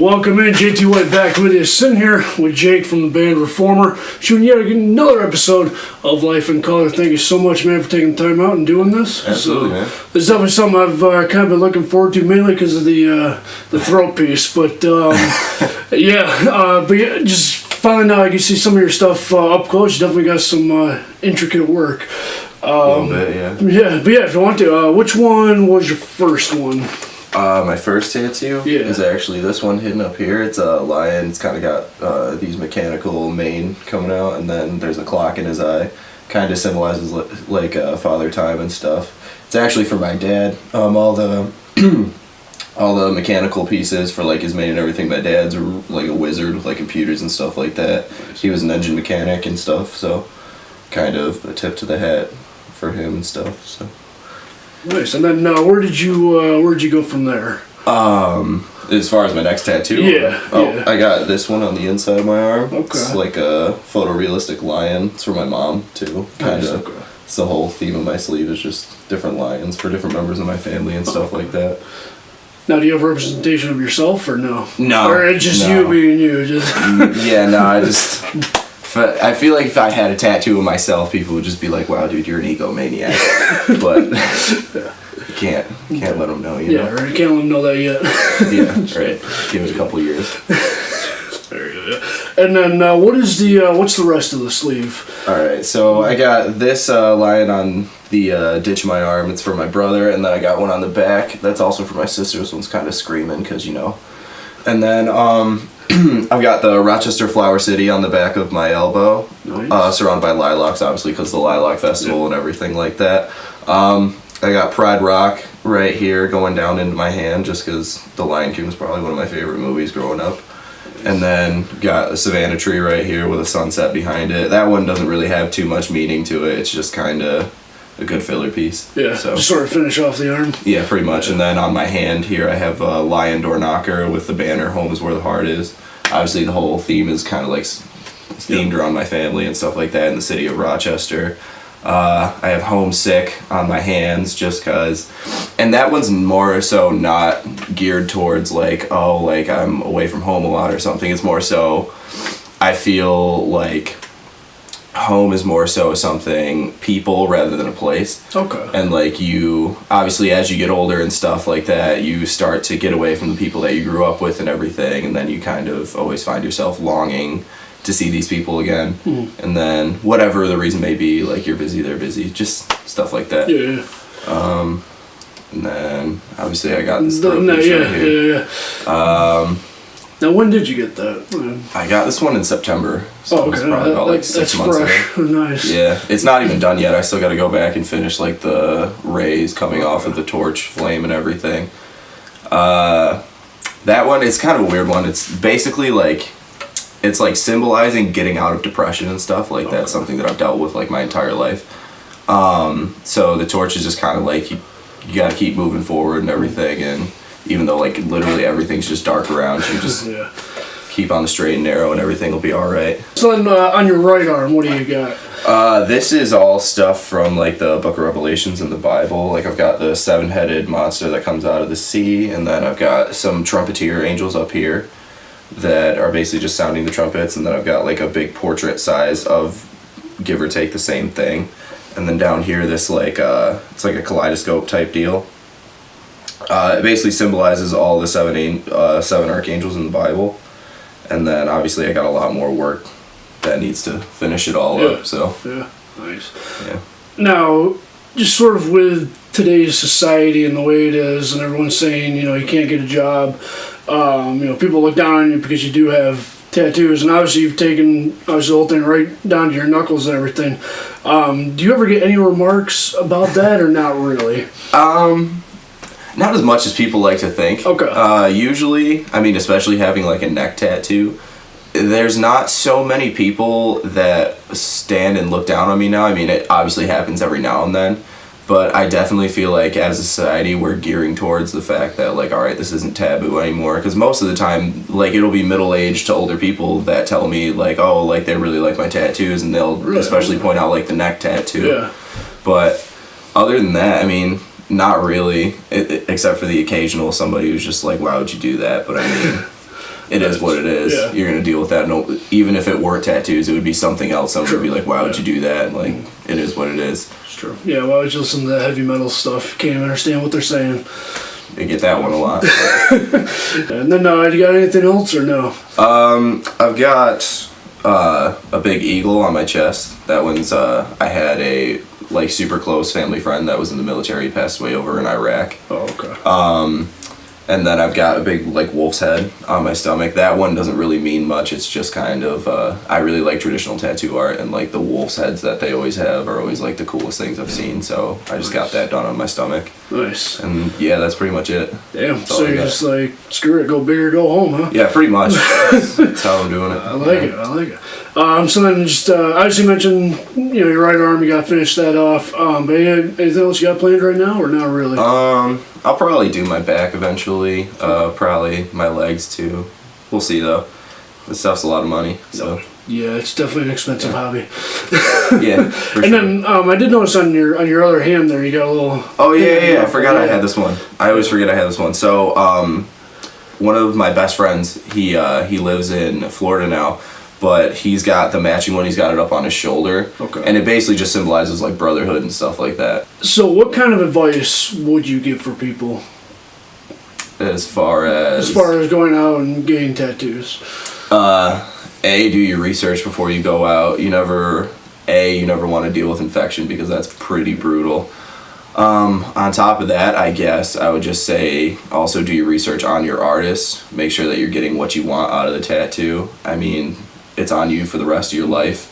Welcome in, JT White back with you. Sitting here with Jake from the band Reformer, shooting yet another episode of Life in Color. Thank you so much, man, for taking time out and doing this. Absolutely, man. This is definitely something I've kind of been looking forward to, mainly because of the throat piece. But but yeah, just finally now I can see some of your stuff up close. You definitely got some intricate work. A little bit, yeah. Yeah, but yeah, if you want to, which one was your first one? My first tattoo is Yeah. actually this one hidden up here. It's a lion. It's kind of got these mechanical mane coming out, and then there's a clock in his eye. Kind of symbolizes like father time and stuff. It's actually for my dad. All the all the mechanical pieces for like his mane and everything. My dad's like a wizard with like computers and stuff like that. He was an engine mechanic and stuff, so kind of a tip to the hat for him and stuff. So. Nice. And then where did you go from there? As far as my next tattoo? Yeah. I got this one on the inside of my arm. Okay. It's like a photorealistic lion. It's for my mom too. Kind of. Okay. It's the whole theme of my sleeve is just different lions for different members of my family and stuff like that. Now, do you have representation of yourself or no? No. Or it's just you being you? Just Yeah, no, I feel like if I had a tattoo of myself, people would just be like, "Wow, dude, you're an egomaniac." But you can't let them know, you know. Yeah, right. You can't let them know that yet. Yeah, right. Give it a couple years. There you go. And then what's the rest of the sleeve? All right, so I got this lion on the ditch of my arm. It's for my brother, and then I got one on the back. That's also for my sister. This one's kind of screaming because you know. And then I've got the Rochester Flower City on the back of my elbow, Nice. surrounded by lilacs, obviously because of the Lilac Festival and everything like that. I got Pride Rock right here going down into my hand just because The Lion King was probably one of my favorite movies growing up. And then got a Savannah tree right here with a sunset behind it. That one doesn't really have too much meaning to it. It's just kind of a good filler piece. Yeah, So. just sort of finish off the arm. Yeah, pretty much. And then on my hand here, I have a lion door knocker with the banner "Home is where the heart is." Obviously, the whole theme is kind of like themed around my family and stuff like that in the city of Rochester. I have homesick on my hands just cause, and that one's more so not geared towards like, oh, like I'm away from home a lot or something. It's more so I feel like home is more so something people rather than a place. Okay. And like you obviously as you get older and stuff like that, you start to get away from the people that you grew up with and everything, and then you kind of always find yourself longing to see these people again. And then whatever the reason may be, like you're busy, they're busy, just stuff like that. Yeah. And then obviously I got this throat piece right here. Yeah. Now, when did you get that? I got this one in September, so Okay. it's probably about like 6 months fresh. ago. Nice. Yeah, it's not even done yet. I still got to go back and finish like the rays coming off of the torch flame and everything. That one, it's kind of a weird one. It's basically like, it's like symbolizing getting out of depression and stuff. Like that's something that I've dealt with like my entire life. So the torch is just kind of like you got to keep moving forward and everything, and even though like literally everything's just dark around you, just keep on the straight and narrow and everything will be all right. So then on your right arm, what do you got? This is all stuff from like the Book of Revelations in the Bible. Like I've got the 7-headed monster that comes out of the sea, and then I've got some trumpeter angels up here that are basically just sounding the trumpets, and then I've got like a big portrait size of give or take the same thing, and then down here this like it's like a kaleidoscope type deal. It basically symbolizes all the seven archangels in the Bible, and then obviously I got a lot more work that needs to finish it all up. So yeah, nice. Yeah. Now, just sort of with today's society and the way it is, and everyone's saying you can't get a job. People look down on you because you do have tattoos, and obviously you've taken the whole thing right down to your knuckles and everything. Do you ever get any remarks about that, or not really? Not as much as people like to think. Okay. Usually, I mean, especially having like a neck tattoo, there's not so many people that stand and look down on me now. I mean, it obviously happens every now and then, but I definitely feel like as a society we're gearing towards the fact that like, all right, this isn't taboo anymore, because most of the time like it'll be middle-aged to older people that tell me like, oh, like they really like my tattoos, and they'll especially point out like the neck tattoo. Yeah. But other than that, I mean, not really, except for the occasional somebody who's just like, why would you do that? But I mean, it is what it is. Yeah. You're gonna deal with that. No, even if it weren't tattoos, it would be something else. Someone would be like, "Why would you do that?" And, like, it is what it is. It's true. Yeah, why would you listen to that heavy metal stuff? You can't even understand what they're saying. You get that one a lot. And then, you got anything else or no? I've got a big eagle on my chest. That one's I had a like super close family friend that was in the military, passed away over in Iraq. Oh, okay. And then I've got a big like wolf's head on my stomach. That one doesn't really mean much. It's just kind of I really like traditional tattoo art, and like the wolf's heads that they always have are always like the coolest things I've seen. So I just got that done on my stomach. Nice. And yeah, that's pretty much it. Damn. So you're just like, screw it, go big or go home, huh? Yeah, pretty much. That's how I'm doing it. I like it. I like it. So then just obviously mentioned your right arm. You got to finish that off. But anything else you got planned right now, or not really? I'll probably do my back eventually. Probably my legs too. We'll see though. This stuff's a lot of money. So yeah, it's definitely an expensive hobby. Yeah. For and sure. then I did notice on your other hand there you got a little. Oh yeah. I forgot I had this one. I always forget I had this one. So one of my best friends, he lives in Florida now. But he's got the matching one. He's got it up on his shoulder. Okay. And it basically just symbolizes like brotherhood and stuff like that. So what kind of advice would you give for people As far as going out and getting tattoos? A, do your research before you go out. You never want to deal with infection because that's pretty brutal. On top of that, I guess I would just say also do your research on your artist. Make sure that you're getting what you want out of the tattoo. I mean, it's on you for the rest of your life.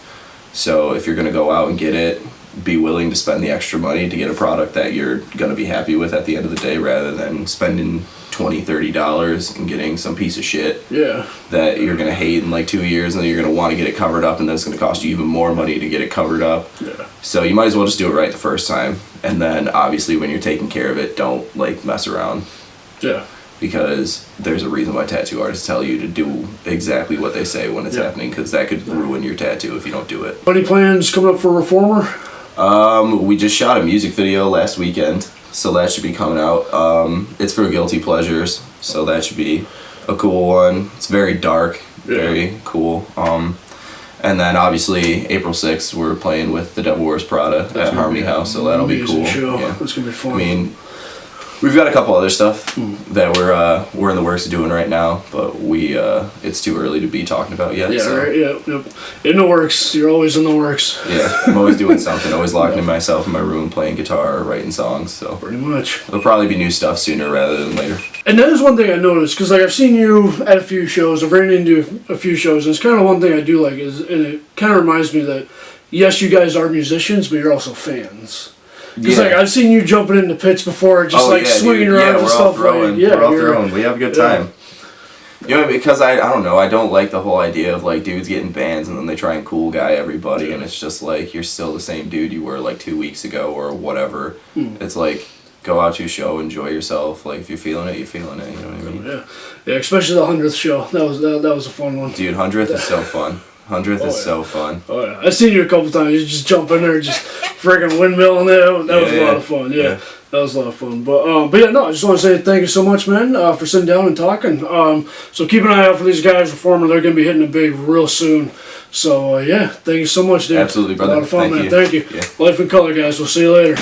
So if you're going to go out and get it, be willing to spend the extra money to get a product that you're going to be happy with at the end of the day, rather than spending $20, $30 and getting some piece of shit that you're going to hate in like 2 years, and then you're going to want to get it covered up, and then it's going to cost you even more money to get it covered up. Yeah. So you might as well just do it right the first time. And then obviously when you're taking care of it, don't like mess around. Yeah. Because there's a reason why tattoo artists tell you to do exactly what they say when it's happening, because that could ruin your tattoo if you don't do it. Any plans coming up for Reformer? We just shot a music video last weekend, so that should be coming out. It's for Guilty Pleasures, so that should be a cool one. It's very dark, very cool. And then obviously April 6th we're playing with The Devil Wears Prada at Harmony House, so that'll be cool. Show. Yeah. That's gonna be fun. I mean, we've got a couple other stuff that we're in the works of doing right now, but it's too early to be talking about yet. Yeah, so. right. Yep. In the works. You're always in the works. Yeah, I'm always doing something. Always locking myself in my room, playing guitar, or writing songs. So Pretty much. there'll probably be new stuff sooner rather than later. And that is one thing I noticed, because like I've seen you at a few shows, I've ran into a few shows, and it's kind of one thing I do like is, and it kind of reminds me that yes, you guys are musicians, but you're also fans. Because like I've seen you jumping into pits before, just swinging dude. around and stuff. Throwing. We're all throwing. We have a good time. You know, because I don't know, I don't like the whole idea of like dudes getting bands and then they try and cool guy everybody, and it's just like you're still the same dude you were like 2 weeks ago or whatever. It's like, go out to a show, enjoy yourself. Like if you're feeling it, you're feeling it. You know what I mean? Yeah. Especially the 100th show. That was a fun one. Dude, 100th is so fun. 100th is so fun. Oh yeah, I've seen you a couple times. You just jump in there, just freaking windmill in there. That was a lot of fun. Yeah, that was a lot of fun. But yeah, no, I just want to say thank you so much, man, for sitting down and talking. So keep an eye out for these guys, Reformer. They're gonna be hitting it big real soon. So yeah, thank you so much, dude. Absolutely, brother. A lot of fun, Thank man. you. Thank you. Yeah. Life in Color, guys. We'll see you later.